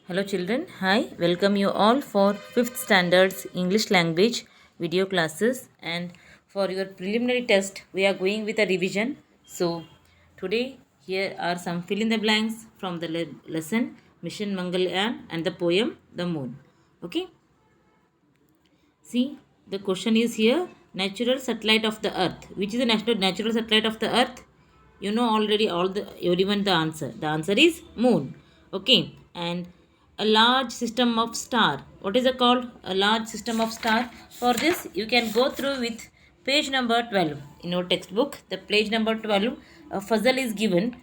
Hello children, hi, welcome you all for 5th standards English language video classes, and for your preliminary test we are going with a revision. So today here are some fill in the blanks from the lesson Mission Mangalyaan and the poem The Moon. Okay, see the question is here, natural satellite of the earth. Which is the natural satellite of the earth? You know already everyone the answer. The answer is moon. Okay, and a large system of star. What is it called? A large system of star. For this you can go through with page number 12 in your textbook. The page number 12, a puzzle is given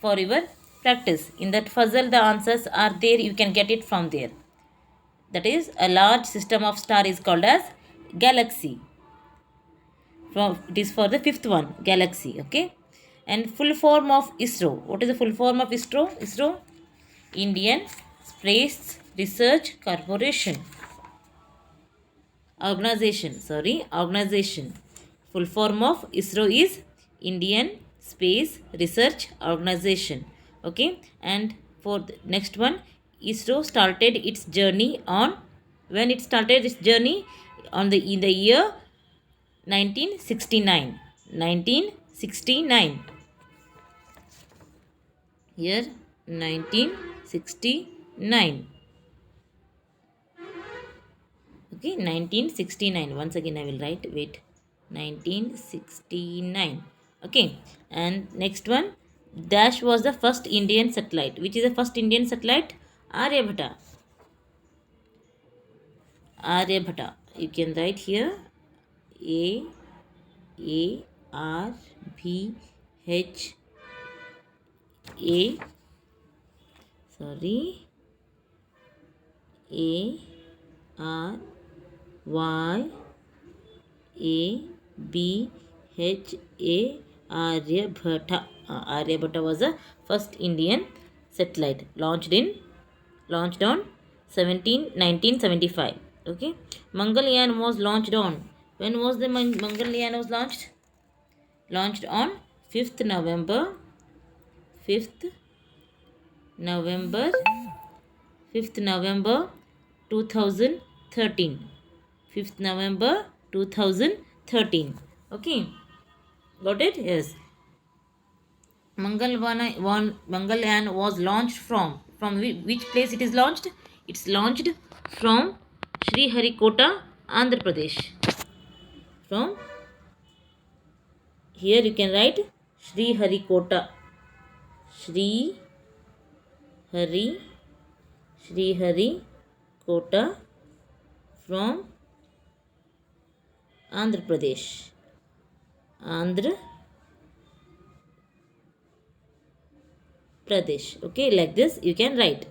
for your practice. In that puzzle the answers are there, you can get it from there. That is, a large system of star is called as galaxy. From it is for the fifth one, galaxy. Okay, and full form of ISRO. What is the full form of ISRO? ISRO, Indian Space Research Corporation. Organization. Full form of ISRO is Indian Space Research Organization. Okay, and for the next one, ISRO started its journey on, when it started its journey, on the in the year 1969. 1969. Year 1969. Okay, 1969. Once again I will write, wait, 1969. Okay, and next one, Dash was the first Indian satellite. Which is the first Indian satellite? Aryabhata. You can write here A-R-B-H A, sorry, A-R-Y-A-B-H-A, Aryabhata. Aryabhata was the first Indian satellite launched on 1975. Okay, Mangalyaan was launched on, when was the Mangalyaan was launched? Launched on 5th November 5th November 2013. 5th November 2013. Okay, got it? Yes. Mangalyaan was launched from which place it is launched? It's launched from Sriharikota, Andhra Pradesh. From here you can write Sriharikota. Sriharikota from Andhra Pradesh. Andhra Pradesh. Okay, like this you can write.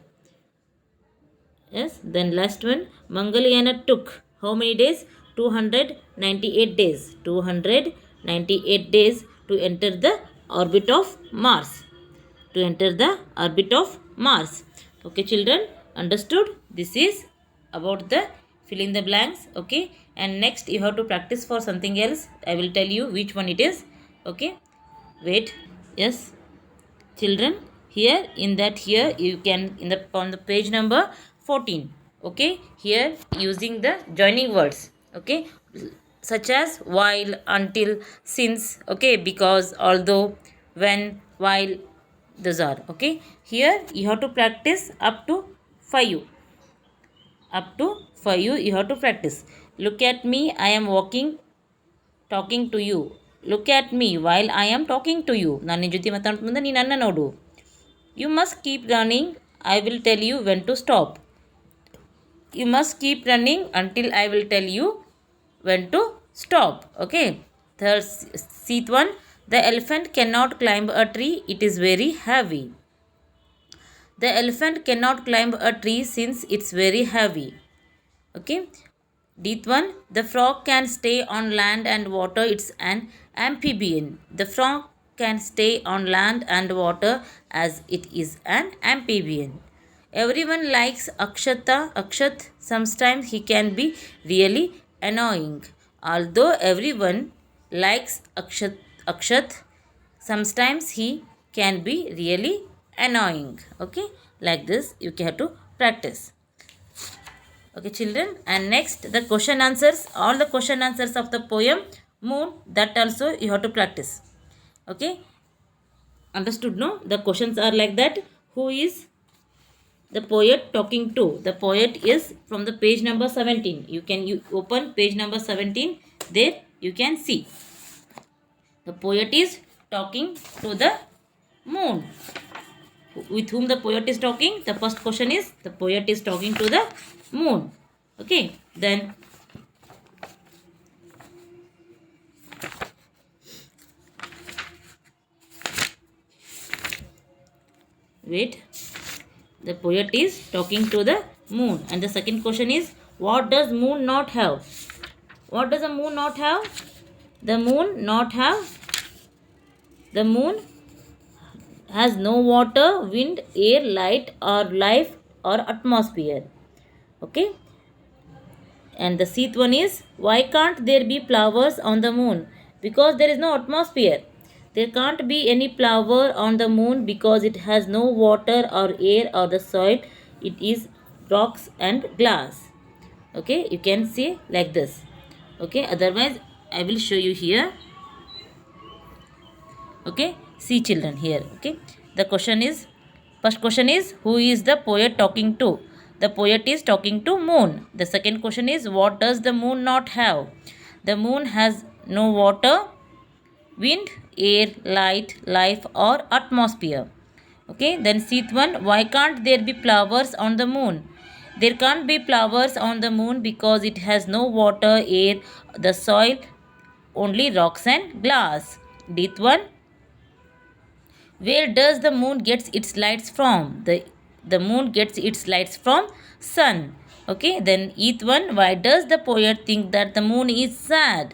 Yes, then last one, Mangalyaan took how many days? 298 days. 298 days to enter the orbit of Mars. Okay, children, understood? This is about the fill in the blanks. Okay, and next you have to practice for something else. I will tell you which one it is. Okay, wait. Yes, children, here you can, on the page number 14. Okay, here using the joining words. Okay, such as while, until, since. Okay, because, although, when, while, those are. Okay, here you have to practice up to 5. You have to practice. Look at me, I am talking to you. Look at me while I am talking to you. ನಾನು ನಿನ್ನ ಜೊತೆ ಮಾತಾಡ್ತಾ ಮುಂದೆ ನೀನು ನನ್ನ ನೋಡು. You must keep running, I will tell you when to stop. You must keep running until I will tell you when to stop. Okay, third, seat one, the elephant cannot climb a tree, it is very heavy. The elephant cannot climb a tree since it's very heavy. Okay, Deep one, the frog can stay on land and water, it's an amphibian. The frog can stay on land and water as it is an amphibian. Everyone likes Akshat. Sometimes he can be really annoying. Although everyone likes Akshat, sometimes he can be really annoying. Okay, like this you have to practice. Okay, children, and next the question answers, all the question answers of the poem Moon, that also you have to practice. Okay, understood? No, the questions are like that. Who is the poet talking to? The poet is from the page number 17. You open page number 17. There you can see the poet is talking to the moon. With whom the poet is talking? The first question is the poet is talking to the moon. Okay, then wait, the poet is talking to the moon, and the second question is, what does moon not have? What does the moon not have? The moon not have, the moon has no water, wind, air, light, or life, or atmosphere. Okay, and the sixth one is, why can't there be flowers on the moon? Because there is no atmosphere. There can't be any flower on the moon because it has no water or air or the soil. It is rocks and glass. Okay, you can see like this. Okay, otherwise I will show you here. Okay, see children here. Okay, the question is, first question is, who is the poet talking to? The poet is talking to moon. The second question is, what does the moon not have? The moon has no water, wind, air, light, life, or atmosphere. Okay, then sixth one, why can't there be flowers on the moon? There can't be flowers on the moon because it has no water, air, the soil, only rocks and glass. Eighth one, where does the moon gets its lights from? The moon gets its lights from sun. Okay, then eighth one, why does the poet think that the moon is sad?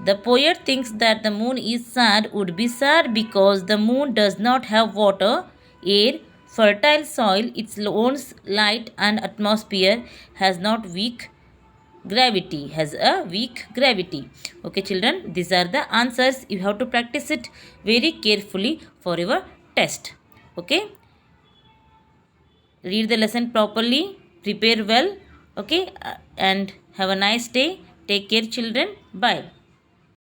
The poet thinks that the moon is sad, would be sad because the moon does not have water, air, fertile soil, its own light and atmosphere, has not weak gravity, has a weak gravity. Okay children, these are the answers. You have to practice it very carefully for your test. Okay, read the lesson properly, prepare well. Okay, and have a nice day. Take care children. Bye.